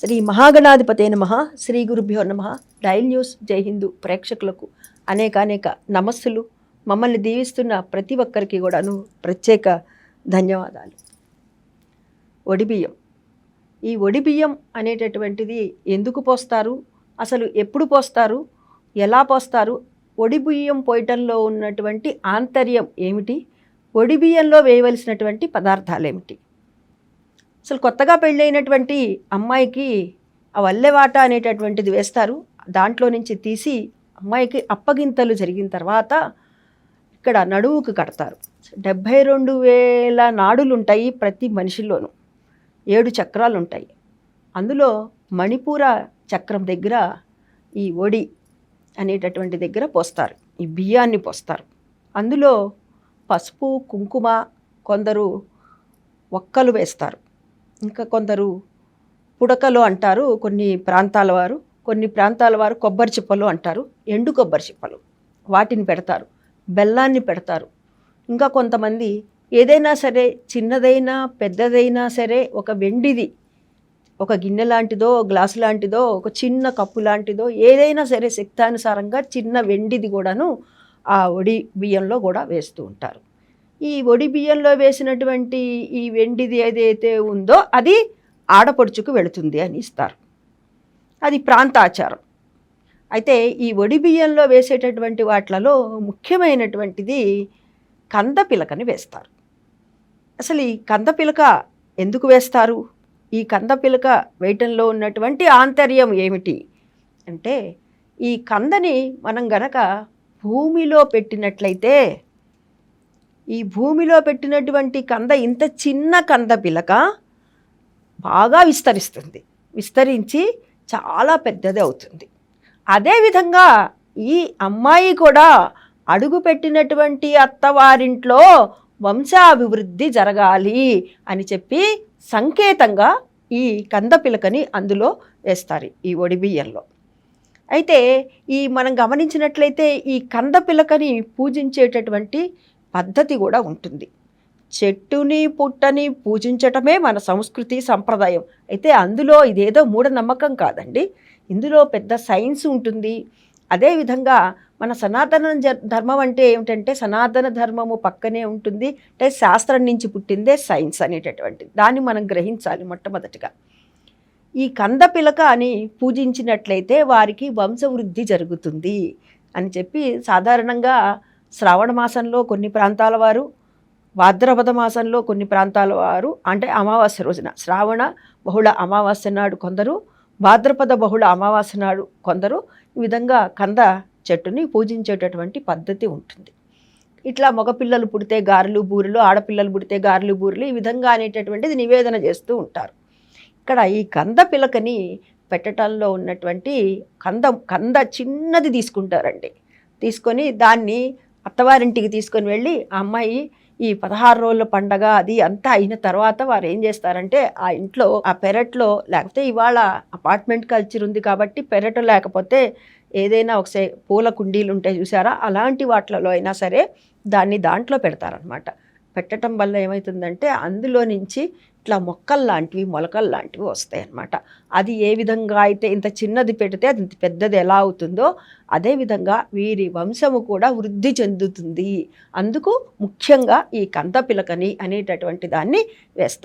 శ్రీ మహాగణాధిపతే నమః. శ్రీ గురుభ్యో నమః. డైల్ న్యూస్ జై హిందూ ప్రేక్షకులకు అనేక నమస్సులు. మమ్మల్ని దీవిస్తున్న ప్రతి ఒక్కరికి కూడాను ప్రత్యేక ధన్యవాదాలు. ఒడిబియ్యం. ఈ ఒడిబియ్యం అనేటటువంటిది ఎందుకు పోస్తారు, అసలు ఎప్పుడు పోస్తారు, ఎలా పోస్తారు, ఒడిబియ్యం పోయటంలో ఉన్నటువంటి ఆంతర్యం ఏమిటి, ఒడిబియ్యంలో వేయవలసినటువంటి పదార్థాలు ఏమిటి. అసలు కొత్తగా పెళ్ళైనటువంటి అమ్మాయికి ఆ వల్లెవాట అనేటటువంటిది వేస్తారు. దాంట్లో నుంచి తీసి అమ్మాయికి అప్పగింతలు జరిగిన తర్వాత ఇక్కడ నడువుకు కడతారు. 72,000 నాడులు ఉంటాయి ప్రతి మనిషిలోనూ. 7 చక్రాలు ఉంటాయి. అందులో మణిపూర చక్రం దగ్గర ఈ ఒడి అనేటటువంటి దగ్గర పోస్తారు. ఈ బియ్యాన్ని పోస్తారు. అందులో పసుపు, కుంకుమ, కొందరు ఒక్కలు వేస్తారు, ఇంకా కొందరు పుడకలు అంటారు కొన్ని ప్రాంతాల వారు. కొన్ని ప్రాంతాల వారు కొబ్బరి చిప్పలు అంటారు, ఎండు కొబ్బరి చిప్పలు, వాటిని పెడతారు. బెల్లాన్ని పెడతారు. ఇంకా కొంతమంది ఏదైనా సరే, చిన్నదైనా పెద్దదైనా సరే, ఒక వెండిది, ఒక గిన్నె లాంటిదో, గ్లాసు లాంటిదో, ఒక చిన్న కప్పు లాంటిదో, ఏదైనా సరే శక్తానుసారంగా చిన్న వెండిది కూడాను ఆ ఒడి బియ్యంలో కూడా వేస్తూ ఉంటారు. ఈ ఒడి బియ్యంలో వేసినటువంటి ఈ వెండిది ఏదైతే ఉందో అది ఆడపడుచుకు వెళుతుంది అని ఇస్తారు. అది ప్రాంతాచారం. అయితే ఈ ఒడి బియ్యంలో వేసేటటువంటి వాటిలలో ముఖ్యమైనటువంటిది కందపిలకని వేస్తారు. అసలు ఈ కందపిలక ఎందుకు వేస్తారు, ఈ కందపిలక వేయటంలో ఉన్నటువంటి ఆంతర్యం ఏమిటి అంటే, ఈ కందని మనం గనక భూమిలో పెట్టినట్లయితే, ఈ భూమిలో పెట్టినటువంటి కంద, ఇంత చిన్న కంద పిలక బాగా విస్తరిస్తుంది. విస్తరించి చాలా పెద్దది అవుతుంది. అదేవిధంగా ఈ అమ్మాయి కూడా అడుగు పెట్టినటువంటి అత్తవారింట్లో వంశాభివృద్ధి జరగాలి అని చెప్పి సంకేతంగా ఈ కందపిలకని అందులో వేస్తారు, ఈ ఒడిబియ్యంలో. అయితే ఈ మనం గమనించినట్లయితే ఈ కందపిలకని పూజించేటటువంటి పద్ధతి కూడా ఉంటుంది. చెట్టుని పుట్టని పూజించటమే మన సంస్కృతి సంప్రదాయం. అయితే అందులో ఇదేదో మూఢనమ్మకం కాదండి, ఇందులో పెద్ద సైన్స్ ఉంటుంది. అదేవిధంగా మన సనాతన ధర్మం అంటే ఏమిటంటే, సనాతన ధర్మము పక్కనే ఉంటుంది. అంటే శాస్త్రం నుంచి పుట్టిందే సైన్స్ అనేటటువంటిది, దాన్ని మనం గ్రహించాలి. మొట్టమొదటిగా ఈ కందపిలక అని పూజించినట్లయితే వారికి వంశవృద్ధి జరుగుతుంది అని చెప్పి సాధారణంగా శ్రావణ మాసంలో కొన్ని ప్రాంతాల వారు, భాద్రపద మాసంలో కొన్ని ప్రాంతాల వారు, అంటే అమావాస్య రోజున, శ్రావణ బహుళ అమావాస్య నాడు కొందరు, భాద్రపద బహుళ అమావాస్య నాడు కొందరు ఈ విధంగా కంద చెట్టుని పూజించేటటువంటి పద్ధతి ఉంటుంది. ఇట్లా మగపిల్లలు పుడితే గారెలు బూరెలు, ఆడపిల్లలు పుడితే గారెలు బూరెలు, ఈ విధంగా అనేటటువంటిది నివేదన చేస్తూ ఉంటారు. ఇక్కడ ఈ కంద పిలకని పెట్టడంలో ఉన్నటువంటి కంద చిన్నది తీసుకుంటారండి. తీసుకొని దాన్ని అత్తవారింటికి తీసుకొని వెళ్ళి ఆ అమ్మాయి ఈ 16 రోజుల పండగ అది అంతా అయిన తర్వాత వారు ఏం చేస్తారంటే, ఆ ఇంట్లో ఆ పెరట్లో, లేకపోతే ఇవాళ అపార్ట్మెంట్ కల్చర్ ఉంది కాబట్టి పెరట, లేకపోతే ఏదైనా ఒకసారి పూల కుండీలు ఉంటాయి చూసారా, అలాంటి వాటిలలో అయినా సరే దాంట్లో పెడతారనమాట. పెట్టడం వల్ల ఏమవుతుందంటే అందులో నుంచి ఇట్లా మొలకలు లాంటివి వస్తాయి అన్నమాట. అది ఏ విధంగా అయితే ఇంత చిన్నది పెడితే అది పెద్దది ఎలా అవుతుందో అదేవిధంగా వీరి వంశము కూడా వృద్ధి చెందుతుంది. అందుకు ముఖ్యంగా ఈ కందపిలకని అనేటటువంటి దాన్ని వేస్తారు.